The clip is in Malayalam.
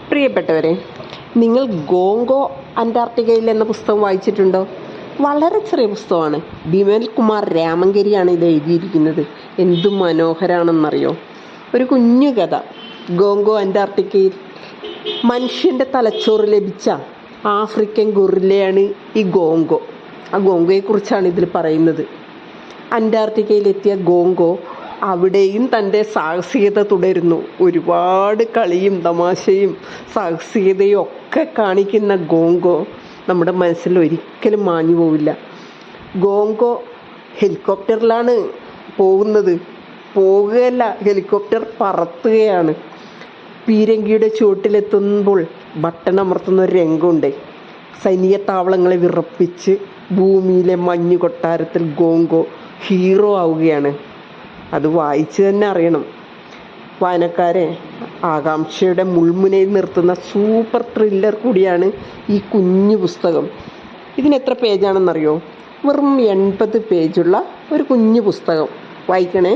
പ്രിയപ്പെട്ടവരെ, നിങ്ങൾ ഗോങ്കോ അന്റാർട്ടിക്കയിൽ എന്ന പുസ്തകം വായിച്ചിട്ടുണ്ടോ? വളരെ ചെറിയ പുസ്തകമാണ്. ബിമൽ കുമാർ രാമങ്കരിയാണ് ഇത് എഴുതിയിരിക്കുന്നത്. എന്തു മനോഹരാണെന്നറിയോ? ഒരു കുഞ്ഞു കഥ. ഗോങ്കോ അന്റാർട്ടിക്കയിൽ മനുഷ്യൻ്റെ തലച്ചോറ് ലഭിച്ച ആഫ്രിക്കൻ ഗൊറില്ലയാണ് ഈ ഗോങ്കോ. ആ ഗോങ്കോയെക്കുറിച്ചാണ് ഇതിൽ പറയുന്നത്. അന്റാർട്ടിക്കയിലെത്തിയ ഗോങ്കോ അവിടെയും തൻ്റെ സാഹസികത തുടരുന്നു. ഒരുപാട് കളിയും തമാശയും സാഹസികതയും ഒക്കെ കാണിക്കുന്ന ഗോങ്കോ നമ്മുടെ മനസ്സിൽ ഒരിക്കലും മാഞ്ഞു പോവില്ല. ഗോങ്കോ ഹെലികോപ്റ്ററിലാണ് പോകുകയല്ല, ഹെലികോപ്റ്റർ പറത്തുകയാണ്. പീരങ്കിയുടെ ചുവട്ടിലെത്തുമ്പോൾ ബട്ടൺ അമർത്തുന്ന ഒരു രംഗമുണ്ട്. സൈനിക താവളങ്ങളെ വിറപ്പിച്ച് ഭൂമിയിലെ മഞ്ഞു കൊട്ടാരത്തിൽ ഗോങ്കോ ഹീറോ ആവുകയാണ്. അത് വായിച്ച് തന്നെ അറിയണം. വായനക്കാരെ ആകാംക്ഷയുടെ മുൾമുനയിൽ നിർത്തുന്ന സൂപ്പർ ത്രില്ലർ കൂടിയാണ് ഈ കുഞ്ഞു പുസ്തകം. ഇതിനെത്ര പേജാണെന്നറിയോ? വെറും 80 പേജുള്ള ഒരു കുഞ്ഞു പുസ്തകം. വായിക്കണേ.